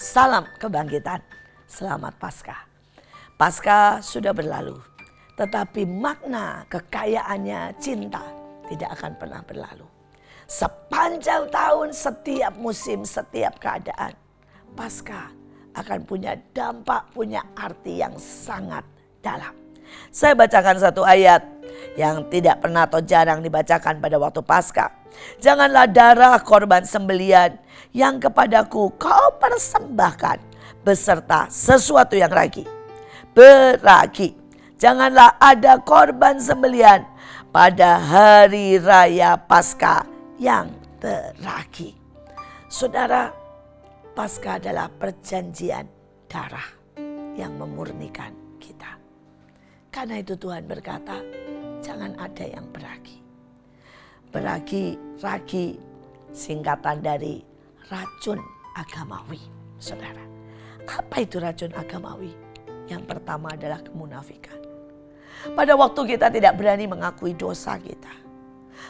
Salam kebangkitan, selamat Paskah. Paskah sudah berlalu, tetapi makna kekayaannya cinta tidak akan pernah berlalu. Sepanjang tahun, setiap musim, setiap keadaan, Paskah akan punya dampak, punya arti yang sangat dalam. Saya bacakan satu ayat yang tidak pernah atau jarang dibacakan pada waktu Paskah. Janganlah darah korban sembelian yang kepadaku kau persembahkan beserta sesuatu yang beragi. Janganlah ada korban sembelian pada hari raya Paskah yang beragi. Saudara, Paskah adalah perjanjian darah yang memurnikan kita. Karena itu Tuhan berkata, jangan ada yang beragi. Beragi, ragi, singkatan dari racun agamawi. Saudara, apa itu racun agamawi? Yang pertama adalah kemunafikan. Pada waktu kita tidak berani mengakui dosa kita.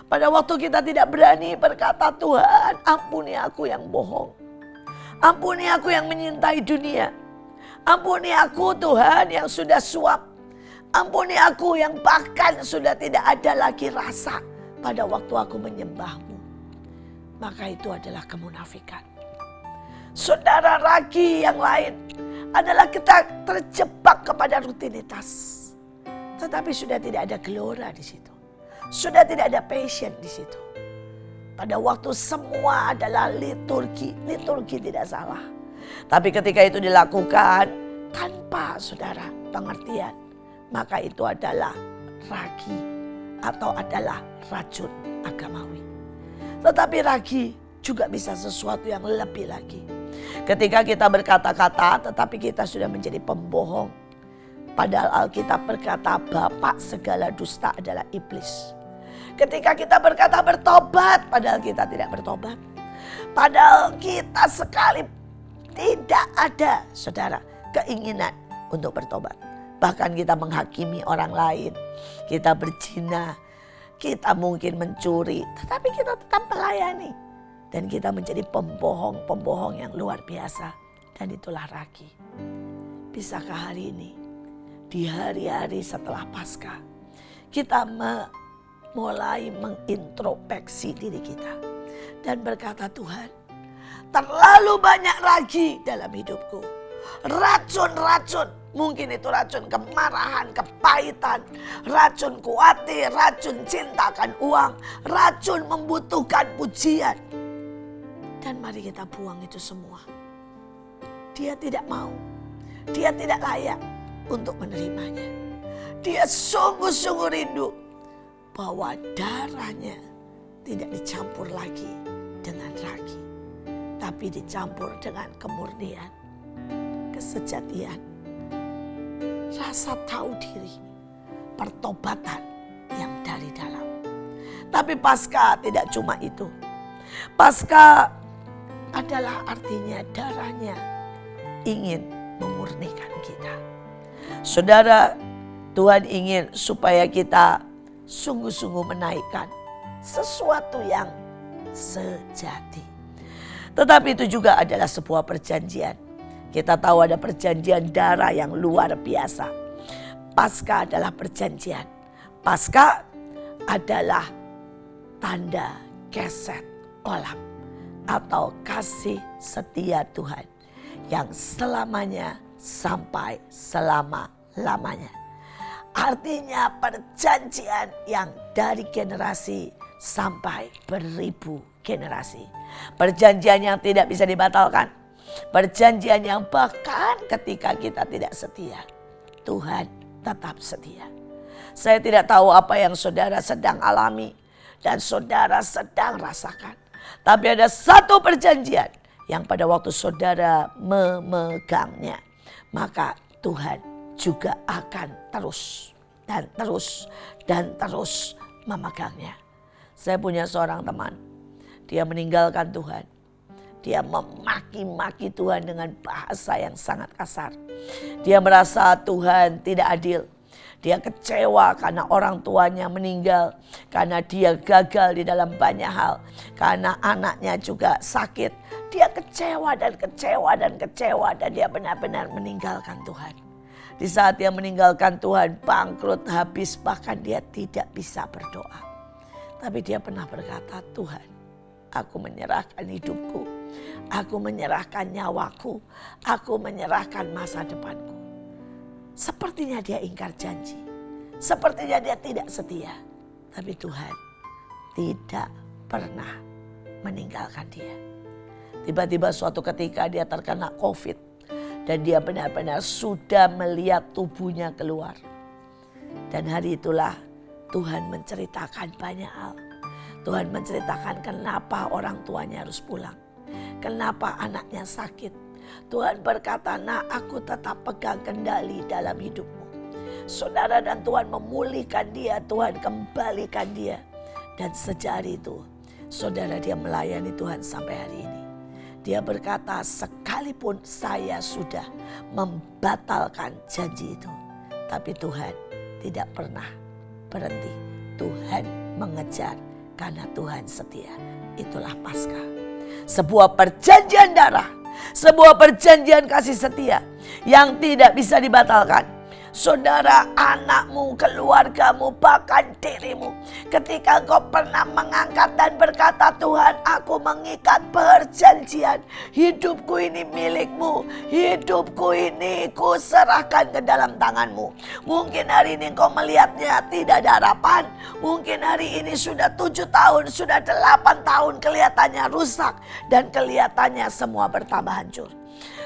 Pada waktu kita tidak berani berkata, Tuhan ampuni aku yang bohong. Ampuni aku yang menyintai dunia. Ampuni aku Tuhan yang sudah suap. Ampuni aku yang bahkan sudah tidak ada lagi rasa pada waktu aku menyembahmu. Maka itu adalah kemunafikan. Saudara, ragi yang lain adalah kita terjebak kepada rutinitas. Tetapi sudah tidak ada gelora di situ. Sudah tidak ada passion di situ. Pada waktu semua adalah liturgi. Liturgi tidak salah. Tapi ketika itu dilakukan tanpa saudara pengertian, maka itu adalah ragi atau adalah racun agamawi. Tetapi ragi juga bisa sesuatu yang lebih lagi. Ketika kita berkata-kata tetapi kita sudah menjadi pembohong. Padahal Alkitab berkata bapak segala dusta adalah iblis. Ketika kita berkata bertobat padahal kita tidak bertobat. Padahal kita sekali tidak ada saudara keinginan untuk bertobat. Bahkan kita menghakimi orang lain. Kita berzina. Kita mungkin mencuri. Tetapi kita tetap melayani. Dan kita menjadi pembohong-pembohong yang luar biasa. Dan itulah ragi. Bisakah hari ini, di hari-hari setelah Paskah, kita mulai mengintrospeksi diri kita. Dan berkata, Tuhan, terlalu banyak ragi dalam hidupku. Racun-racun. Mungkin itu racun kemarahan, kepahitan, racun khawatir, racun cinta akan uang, racun membutuhkan pujian. Dan mari kita buang itu semua. Dia tidak mau, dia tidak layak untuk menerimanya. Dia sungguh-sungguh rindu bahwa darahnya tidak dicampur lagi dengan ragi, tapi dicampur dengan kemurnian, kesejatian, rasa tahu diri, pertobatan yang dari dalam. Tapi Paskah tidak cuma itu. Paskah adalah artinya darahnya ingin memurnikan kita. Saudara, Tuhan ingin supaya kita sungguh-sungguh menaikkan sesuatu yang sejati. Tetapi itu juga adalah sebuah perjanjian. Kita tahu ada perjanjian darah yang luar biasa. Paskah adalah perjanjian. Paskah adalah tanda keset olam atau kasih setia Tuhan yang selamanya sampai selama-lamanya. Artinya perjanjian yang dari generasi sampai beribu generasi. Perjanjian yang tidak bisa dibatalkan. Perjanjian yang bahkan ketika kita tidak setia, Tuhan tetap setia. Saya tidak tahu apa yang saudara sedang alami dan saudara sedang rasakan. Tapi ada satu perjanjian yang pada waktu saudara memegangnya, maka Tuhan juga akan terus dan terus dan terus memegangnya. Saya punya seorang teman, dia meninggalkan Tuhan. Dia memaki-maki Tuhan dengan bahasa yang sangat kasar. Dia merasa Tuhan tidak adil. Dia kecewa karena orang tuanya meninggal, karena dia gagal di dalam banyak hal, karena anaknya juga sakit. Dia kecewa dan kecewa dan kecewa, dan dia benar-benar meninggalkan Tuhan. Di saat dia meninggalkan Tuhan, bangkrut, habis, bahkan dia tidak bisa berdoa. Tapi dia pernah berkata, Tuhan, aku menyerahkan hidupku, aku menyerahkan nyawaku, aku menyerahkan masa depanku. Sepertinya dia ingkar janji, sepertinya dia tidak setia. Tapi Tuhan tidak pernah meninggalkan dia. Tiba-tiba suatu ketika dia terkena COVID. Dan dia benar-benar sudah melihat tubuhnya keluar. Dan hari itulah Tuhan menceritakan banyak hal. Tuhan menceritakan kenapa orang tuanya harus pulang. Kenapa anaknya sakit. Tuhan berkata, nak, aku tetap pegang kendali dalam hidupmu. Saudara, dan Tuhan memulihkan dia, Tuhan kembalikan dia. Dan sejak hari itu, saudara, dia melayani Tuhan sampai hari ini. Dia berkata, sekalipun saya sudah membatalkan janji itu, tapi Tuhan tidak pernah berhenti. Tuhan mengejar karena Tuhan setia. Itulah Paskah. Sebuah perjanjian darah, sebuah perjanjian kasih setia yang tidak bisa dibatalkan. Saudara, anakmu, keluargamu, bahkan dirimu. Ketika engkau pernah mengangkat dan berkata, Tuhan, aku mengikat perjanjian. Hidupku ini milikmu. Hidupku ini ku serahkan ke dalam tanganmu. Mungkin hari ini engkau melihatnya tidak ada harapan. Mungkin hari ini sudah 7 tahun, sudah 8 tahun kelihatannya rusak. Dan kelihatannya semua bertambah hancur.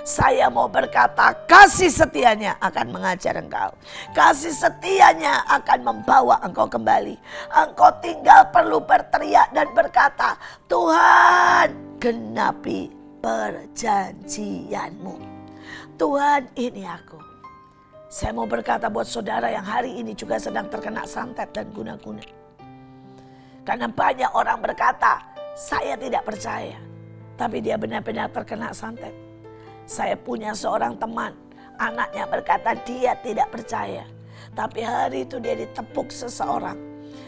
Saya mau berkata, kasih setianya akan mengajar engkau. Kasih setianya akan membawa engkau kembali. Engkau tinggal perlu berteriak dan berkata, Tuhan, genapi perjanjianmu. Tuhan, ini aku. Saya mau berkata buat saudara yang hari ini juga sedang terkena santet dan guna-guna. Karena banyak orang berkata, saya tidak percaya. Tapi dia benar-benar terkena santet. Saya punya seorang teman, anaknya berkata dia tidak percaya. Tapi hari itu dia ditepuk seseorang.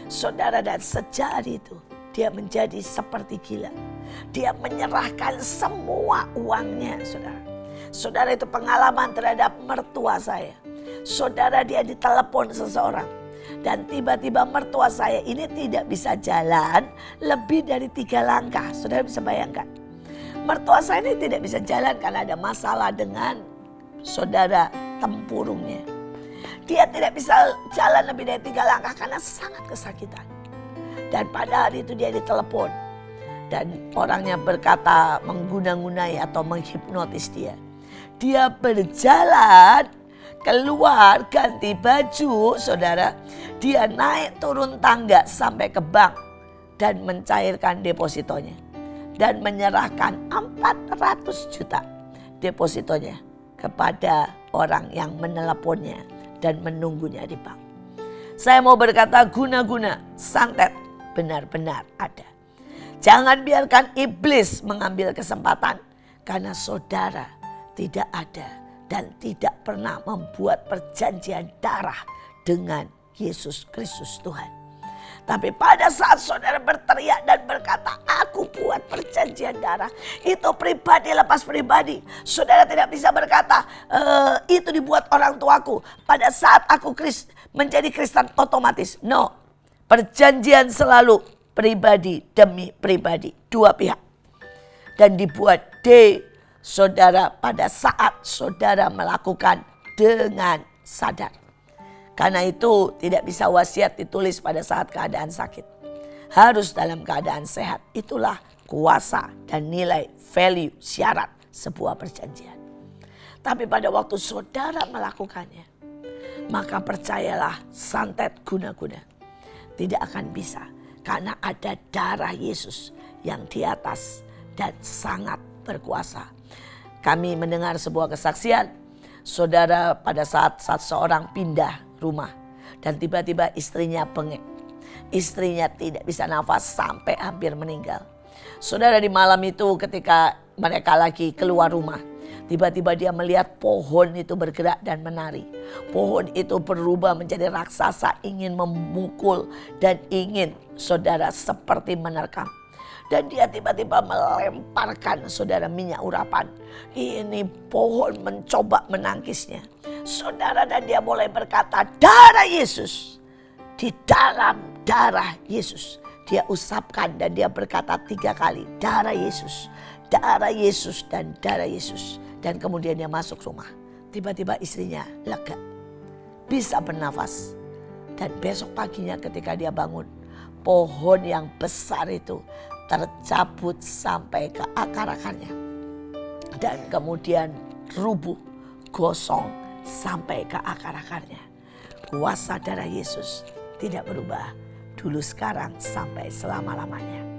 Saudara, dan sejak hari itu dia menjadi seperti gila. Dia menyerahkan semua uangnya, saudara. Saudara, itu pengalaman terhadap mertua saya. Saudara, dia ditelepon seseorang. Dan tiba-tiba mertua saya ini tidak bisa jalan lebih dari 3 langkah. Saudara bisa bayangkan. Mertua saya ini tidak bisa jalan karena ada masalah dengan saudara tempurungnya. Dia tidak bisa jalan lebih dari 3 langkah karena sangat kesakitan. Dan pada hari itu dia ditelepon. Dan orangnya berkata mengguna-gunai atau menghipnotis dia. Dia berjalan keluar ganti baju, saudara. Dia naik turun tangga sampai ke bank dan mencairkan depositonya. Dan menyerahkan 400 juta depositonya kepada orang yang meneleponnya dan menunggunya di bank. Saya mau berkata, guna-guna santet benar-benar ada. Jangan biarkan iblis mengambil kesempatan, karena saudara tidak ada dan tidak pernah membuat perjanjian darah dengan Yesus Kristus Tuhan. Tapi pada saat saudara berteriak dan berkata, aku buat perjanjian darah. Itu pribadi lepas pribadi. Saudara tidak bisa berkata, itu dibuat orang tuaku. Pada saat aku menjadi Kristen otomatis. No. Perjanjian selalu pribadi demi pribadi. 2 pihak. Dan dibuat saudara pada saat saudara melakukan dengan sadar. Karena itu tidak bisa wasiat ditulis pada saat keadaan sakit. Harus dalam keadaan sehat. Itulah kuasa dan nilai value syarat sebuah perjanjian. Tapi pada waktu saudara melakukannya, maka percayalah santet guna-guna tidak akan bisa. Karena ada darah Yesus yang di atas dan sangat berkuasa. Kami mendengar sebuah kesaksian. Saudara, pada saat seorang pindah rumah dan tiba-tiba istrinya bengek. Istrinya tidak bisa nafas sampai hampir meninggal. Saudara, di malam itu ketika mereka lagi keluar rumah, Tiba-tiba dia melihat pohon itu bergerak dan menari. Pohon itu berubah menjadi raksasa, ingin memukul dan ingin saudara seperti menerkam. Dan dia tiba-tiba melemparkan saudara minyak urapan. Ini pohon mencoba menangkisnya. Saudara, dan dia mulai berkata, darah Yesus. Di dalam darah Yesus. Dia usapkan dan dia berkata 3 kali, darah Yesus, darah Yesus, dan darah Yesus. Dan kemudian dia masuk rumah. Tiba-tiba istrinya lega, bisa bernafas. Dan besok paginya ketika dia bangun, pohon yang besar itu tercabut sampai ke akar-akarnya. Dan kemudian rubuh, gosong sampai ke akar-akarnya. Kuasa darah Yesus tidak berubah. Dulu, sekarang, sampai selama-lamanya.